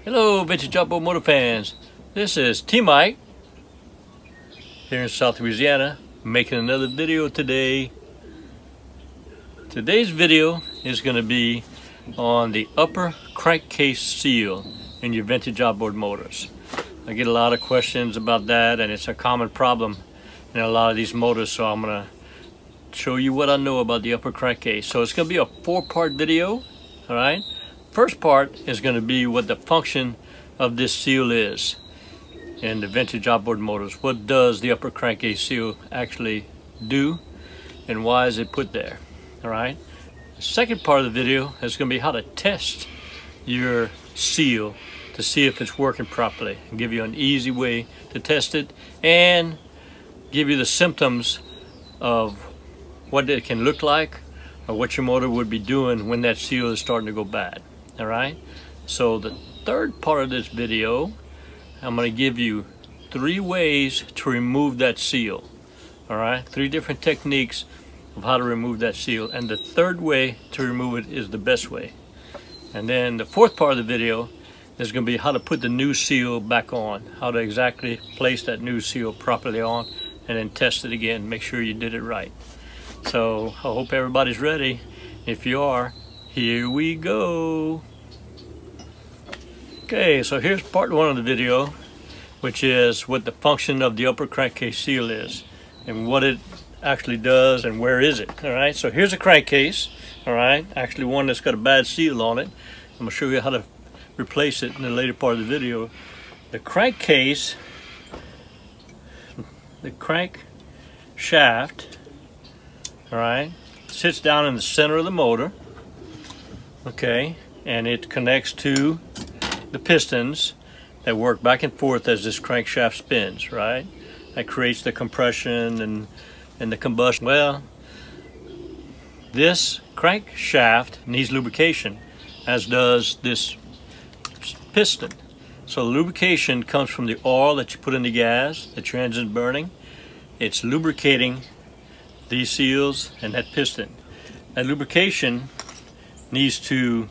Hello, Vintage Outboard Motor fans. This is T-Mike here in South Louisiana, making another video today. Today's video is going to be on the upper crankcase seal in your vintage outboard motors. I get a lot of questions about that, and it's a common problem in a lot of these motors, so I'm going to show you what I know about the upper crankcase. So it's going to be a 4-part video, all right? First part is going to be what the function of this seal is in the vintage outboard motors. What does the upper crankcase seal actually do, and why is it put there? All right. The second part of the video is going to be how to test your seal to see if it's working properly, and give you an easy way to test it and give you the symptoms of what it can look like or what your motor would be doing when that seal is starting to go bad. All right, so the third part of this video, I'm going to give you 3 ways to remove that seal. All right, 3 different techniques of how to remove that seal, and the third way to remove it is the best way. And then the fourth part of the video is going to be how to put the new seal back on, how to exactly place that new seal properly on, and then test it again, make sure you did it right. So I hope everybody's ready. If you are, here we go. Okay, so here's part 1 of the video, which is what the function of the upper crankcase seal is and what it actually does and where is it. All right, so here's a crankcase, all right, actually one that's got a bad seal on it. I'm gonna show you how to replace it in the later part of the video. The crankcase, the crank shaft, all right, sits down in the center of the motor. Okay, and it connects to the pistons that work back and forth as this crankshaft spins, right? That creates the compression and the combustion. Well, this crankshaft needs lubrication, as does this piston. So lubrication comes from the oil that you put in the gas that your engine's burning. It's lubricating these seals and that piston. That lubrication needs to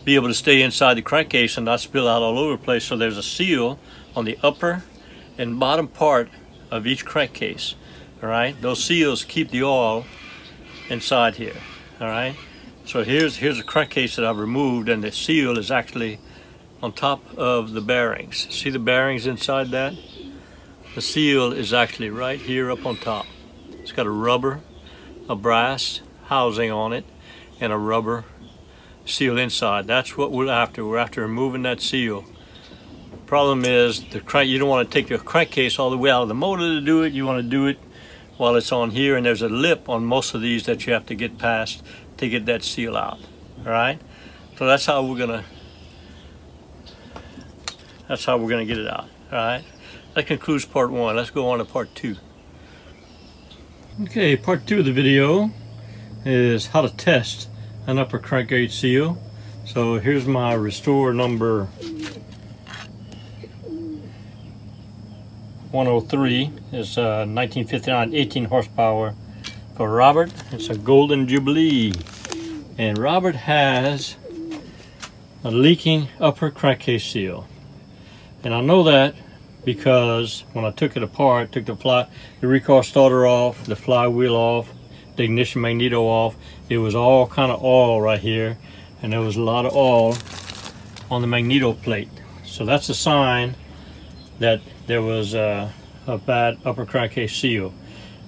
be able to stay inside the crankcase and not spill out all over the place. So there's a seal on the upper and bottom part of each crankcase. All right, those seals keep the oil inside here. All right, so here's a crankcase that I've removed, and the seal is actually on top of the bearings. See the bearings inside that? The seal is actually right here up on top. It's got a brass housing on it and a rubber seal inside. That's what we're after. We're after removing that seal. Problem is, you don't want to take the crankcase all the way out of the motor to do it. You want to do it while it's on here, and there's a lip on most of these that you have to get past to get that seal out. All right, so that's how we're gonna get it out. All right, that concludes part 1. Let's go on to part 2. Okay, part 2 of the video is how to test an upper crankcase seal. So here's my restore number 103. It's 1959 18 horsepower for Robert. It's a Golden Jubilee, and Robert has a leaking upper crankcase seal, and I know that because when I took it apart, took the recoil starter off, the flywheel off, the ignition magneto off, it was all kind of oil right here, and there was a lot of oil on the magneto plate. So that's a sign that there was a bad upper crankcase seal.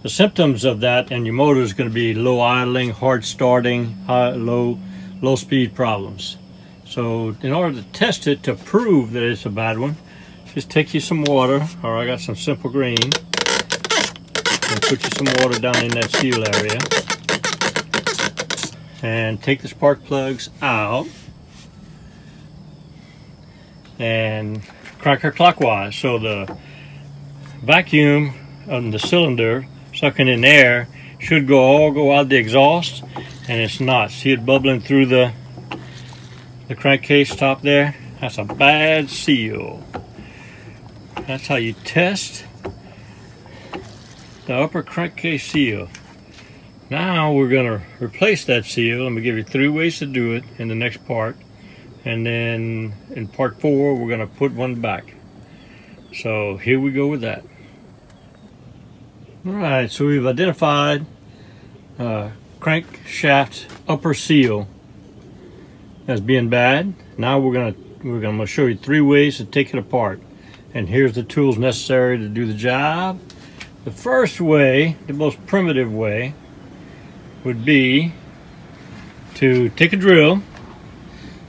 The symptoms of that in your motor is going to be low idling, hard starting, low speed problems. So in order to test it, to prove that it's a bad one, just take you some water, or I got some Simple Green, and put you some water down in that seal area, and take the spark plugs out and crank her clockwise, so the vacuum on the cylinder sucking in air should go out the exhaust, and it's not. See it bubbling through the crankcase top there? That's a bad seal. That's how you test the upper crankcase seal. Now we're going to replace that seal. Let me give you 3 ways to do it in the next part. and then in part 4 we're going to put one back. So here we go with that. Alright, so we've identified crankshaft upper seal as being bad. Now we're gonna show you 3 ways to take it apart, and here's the tools necessary to do the job. The first way, the most primitive way, would be to take a drill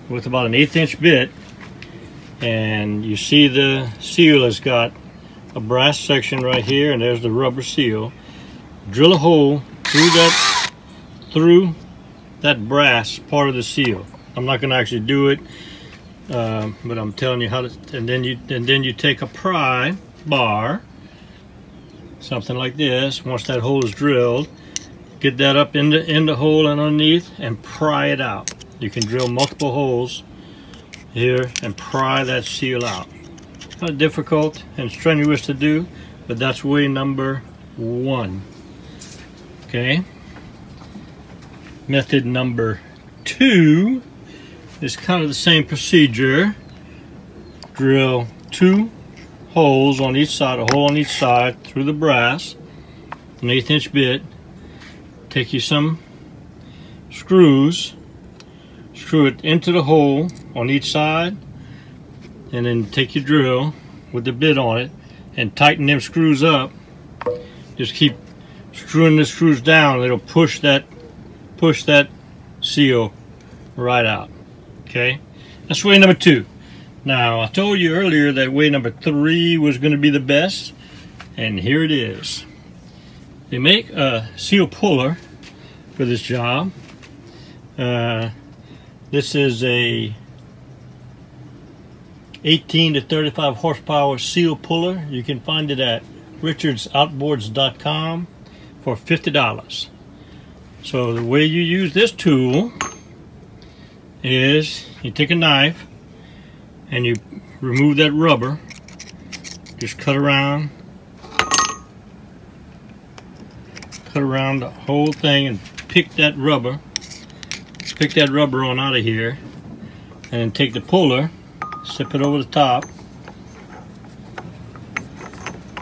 with about an 1/8 inch bit, and you see the seal has got a brass section right here, and there's the rubber seal. Drill a hole through that brass part of the seal. I'm not going to actually do it, but I'm telling you how to. And then you take a pry bar, something like this. Once that hole is drilled, get that up in the hole and underneath, and pry it out. You can drill multiple holes here and pry that seal out. Kind of difficult and strenuous to do, but that's way number 1. Okay. Method number 2 is kind of the same procedure. Drill 2 holes on each side, a hole on each side through the brass, an 1/8 inch bit. Take you some screws, screw it into the hole on each side, and then take your drill with the bit on it and tighten them screws up. Just keep screwing the screws down. It'll push that seal right out. Okay, that's way number 2. Now I told you earlier that way number 3 was going to be the best, and here it is. They make a seal puller for this job. This is a 18 to 35 horsepower seal puller. You can find it at richardsoutboards.com for $50. So the way you use this tool is you take a knife and you remove that rubber. Just cut around the whole thing and pick that rubber on out of here, and then take the puller, slip it over the top.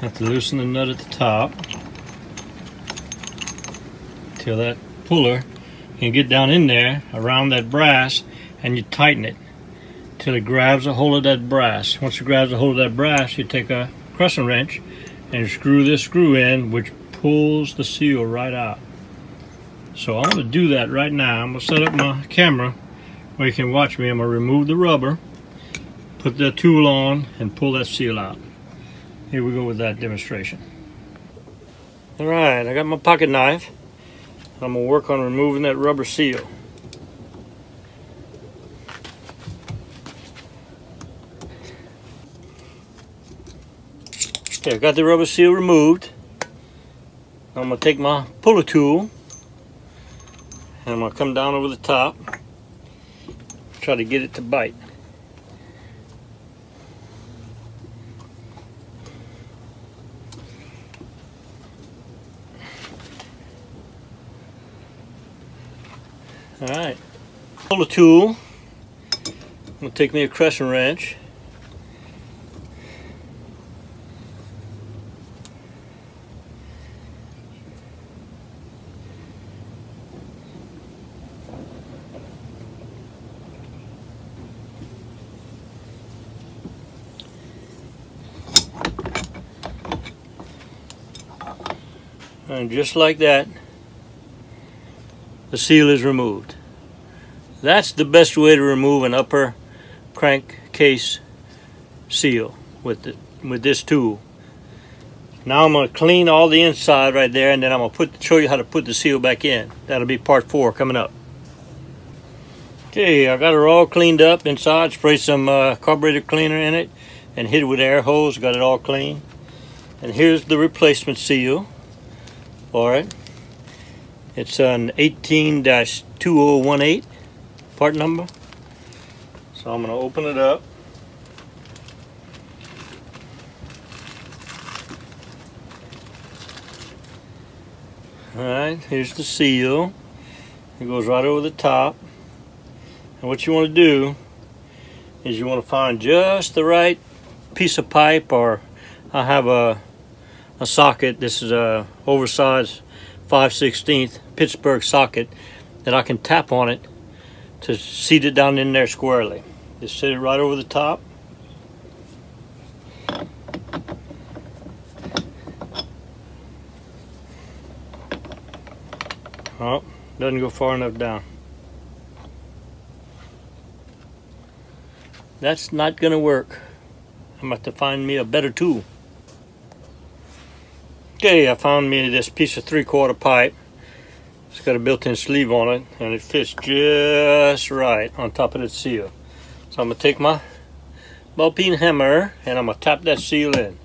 Have to loosen the nut at the top till that puller can get down in there around that brass, and you tighten it till it grabs a hold of that brass. Once it grabs a hold of that brass, you take a crescent wrench and screw this screw in, which pulls the seal right out. So I'm going to do that right now. I'm going to set up my camera where you can watch me. I'm going to remove the rubber, put the tool on, and pull that seal out. Here we go with that demonstration. Alright, I got my pocket knife. I'm going to work on removing that rubber seal. Okay, I've got the rubber seal removed. I'm going to take my puller tool and I'm going to come down over the top, try to get it to bite. Alright, puller tool. I'm going to take me a crescent wrench. And just like that, the seal is removed. That's the best way to remove an upper crankcase seal with this tool. Now I'm going to clean all the inside right there, and then I'm going to show you how to put the seal back in. That'll be part 4 coming up. Okay, I got her all cleaned up inside. Sprayed some carburetor cleaner in it and hit it with an air hose. Got it all clean. And here's the replacement seal for it. It's an 18-2018 part number. So I'm going to open it up. Alright, here's the seal. It goes right over the top. And what you want to do is you want to find just the right piece of pipe, or I have a socket. This is a oversized 5/16 Pittsburgh socket that I can tap on it to seat it down in there squarely. Just sit it right over the top. Oh, doesn't go far enough down. That's not gonna work. I'm about to find me a better tool. Okay, I found me this piece of 3/4 pipe. It's got a built-in sleeve on it, and it fits just right on top of the seal. So I'm gonna take my ball-peen hammer and I'm gonna tap that seal in.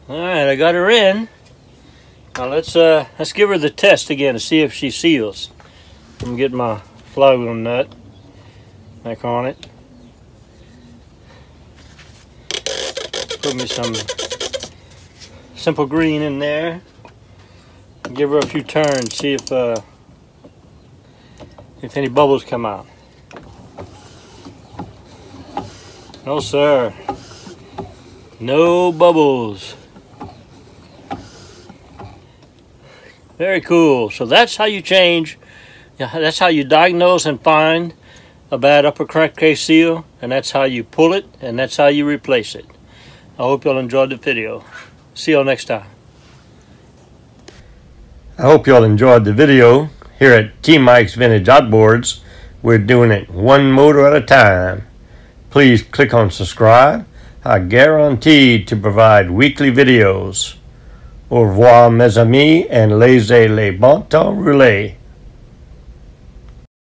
Alright, I got her in. Now let's give her the test again to see if she seals. I'm gonna get my flywheel nut back on it. Put me some simple green in there. Give her a few turns, see if any bubbles come out. No sir, no bubbles. Very cool. So that's how you change. That's how you diagnose and find a bad upper crankcase seal, and that's how you pull it, and that's how you replace it. I hope y'all enjoyed the video. See y'all next time. I hope y'all enjoyed the video. Here at T Mike's Vintage Outboards, we're doing it one motor at a time. Please click on subscribe. I guarantee to provide weekly videos. Au revoir mes amis, and laissez les bon temps rouler.